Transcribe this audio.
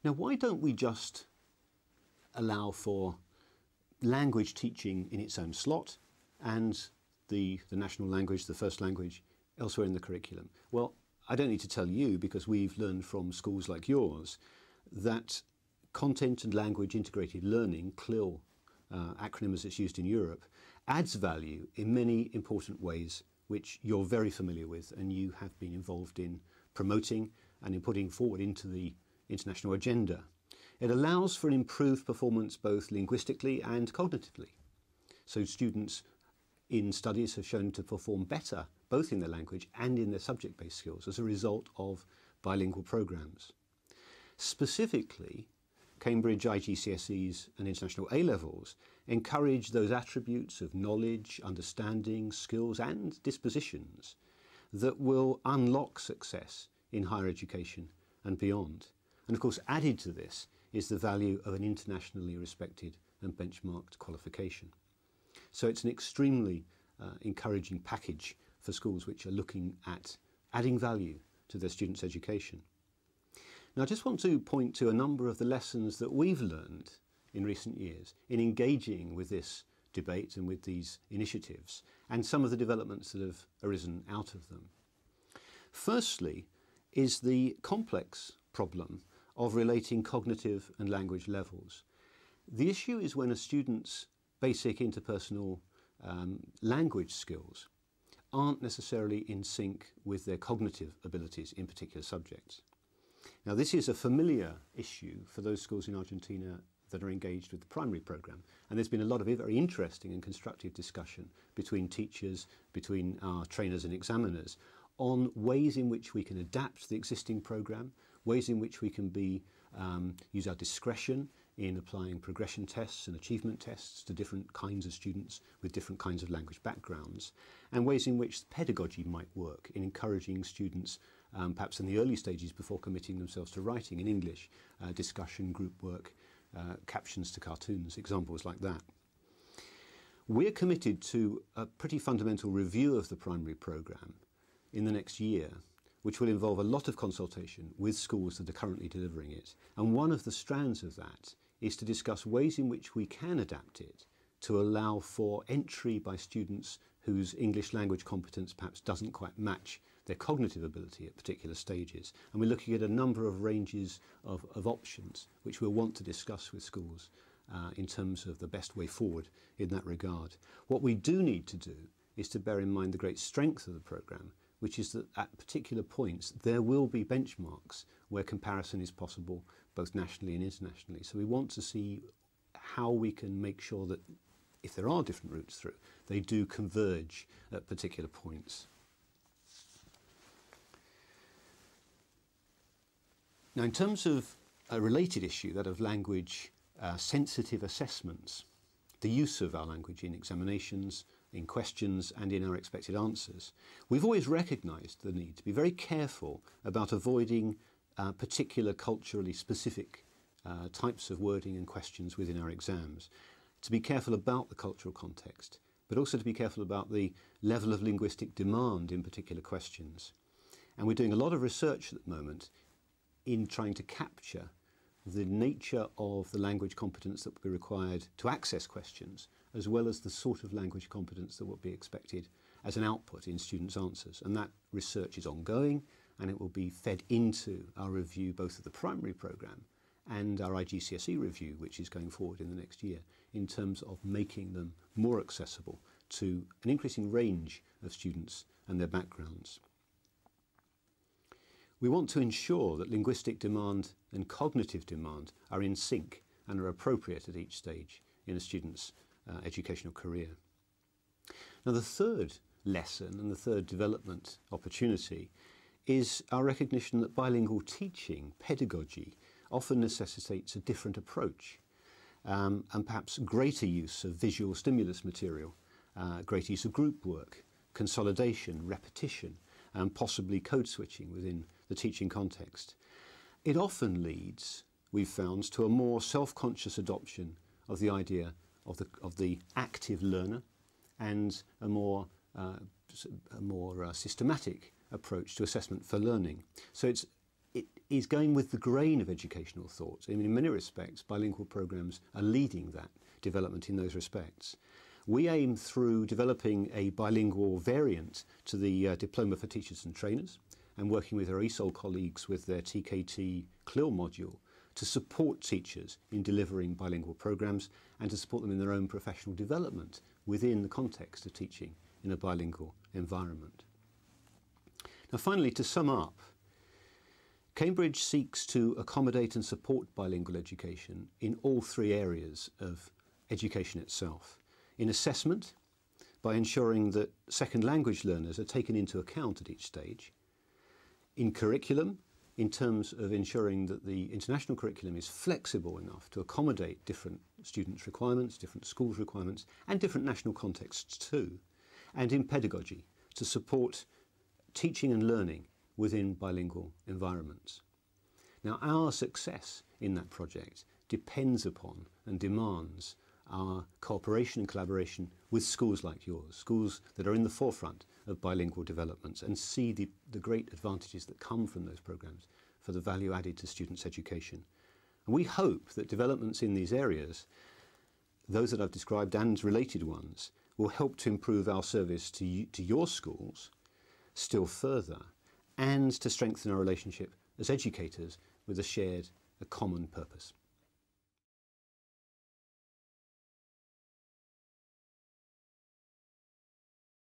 Now, why don't we just allow for language teaching in its own slot and the national language, the first language, elsewhere in the curriculum? Well, I don't need to tell you, because we've learned from schools like yours, that content and language integrated learning, CLIL, acronym as it's used in Europe, adds value in many important ways which you're very familiar with and you have been involved in promoting and in putting forward into the international agenda. It allows for an improved performance both linguistically and cognitively. So students in studies have shown to perform better both in their language and in their subject-based skills as a result of bilingual programs. Specifically, Cambridge IGCSEs and International A-levels encourage those attributes of knowledge, understanding, skills and dispositions that will unlock success in higher education and beyond. And of course, added to this is the value of an internationally respected and benchmarked qualification. So it's an extremely encouraging package for schools which are looking at adding value to their students' education. Now, I just want to point to a number of the lessons that we've learned in recent years in engaging with this debate and with these initiatives, and some of the developments that have arisen out of them. Firstly is the complex problem of relating cognitive and language levels. The issue is when a student's basic interpersonal language skills aren't necessarily in sync with their cognitive abilities in particular subjects. Now, this is a familiar issue for those schools in Argentina that are engaged with the primary programme, and there's been a lot of very interesting and constructive discussion between teachers, between our trainers and examiners, on ways in which we can adapt the existing programme, ways in which we can use our discretion in applying progression tests and achievement tests to different kinds of students with different kinds of language backgrounds, and ways in which pedagogy might work in encouraging students, perhaps in the early stages before committing themselves to writing in English, discussion, group work, captions to cartoons, examples like that. We're committed to a pretty fundamental review of the primary programme in the next year, which will involve a lot of consultation with schools that are currently delivering it. And one of the strands of that is to discuss ways in which we can adapt it to allow for entry by students whose English language competence perhaps doesn't quite match their cognitive ability at particular stages. And we're looking at a number of ranges of options which we'll want to discuss with schools in terms of the best way forward in that regard. What we do need to do is to bear in mind the great strength of the programme, which is that at particular points there will be benchmarks where comparison is possible both nationally and internationally. So we want to see how we can make sure that if there are different routes through, they do converge at particular points. Now, in terms of a related issue, that of language sensitive assessments, the use of our language in examinations, in questions and in our expected answers, we've always recognised the need to be very careful about avoiding particular culturally specific types of wording and questions within our exams, to be careful about the cultural context, but also to be careful about the level of linguistic demand in particular questions. And we're doing a lot of research at the moment in trying to capture the nature of the language competence that will be required to access questions, as well as the sort of language competence that will be expected as an output in students' answers. And that research is ongoing, and it will be fed into our review both of the primary programme and our IGCSE review, which is going forward in the next year, in terms of making them more accessible to an increasing range of students and their backgrounds. We want to ensure that linguistic demand and cognitive demand are in sync and are appropriate at each stage in a student's educational career. Now, the third lesson and the third development opportunity is our recognition that bilingual teaching, pedagogy, often necessitates a different approach and perhaps greater use of visual stimulus material, greater use of group work, consolidation, repetition, and possibly code switching within the teaching context. It often leads, we've found, to a more self-conscious adoption of the idea of the active learner and a more systematic approach to assessment for learning. So is going with the grain of educational thought. I mean, in many respects, bilingual programs are leading that development in those respects. We aim through developing a bilingual variant to the Diploma for Teachers and Trainers and working with our ESOL colleagues with their TKT CLIL module to support teachers in delivering bilingual programs and to support them in their own professional development within the context of teaching in a bilingual environment. Now finally, to sum up, Cambridge seeks to accommodate and support bilingual education in all three areas of education itself. In assessment, by ensuring that second language learners are taken into account at each stage. In curriculum, in terms of ensuring that the international curriculum is flexible enough to accommodate different students' requirements, different schools' requirements, and different national contexts too. And in pedagogy, to support teaching and learning within bilingual environments. Now, our success in that project depends upon and demands our cooperation and collaboration with schools like yours, schools that are in the forefront of bilingual developments and see the great advantages that come from those programs for the value added to students' education. And we hope that developments in these areas, those that I've described and related ones, will help to improve our service to your schools still further and to strengthen our relationship as educators with a common purpose.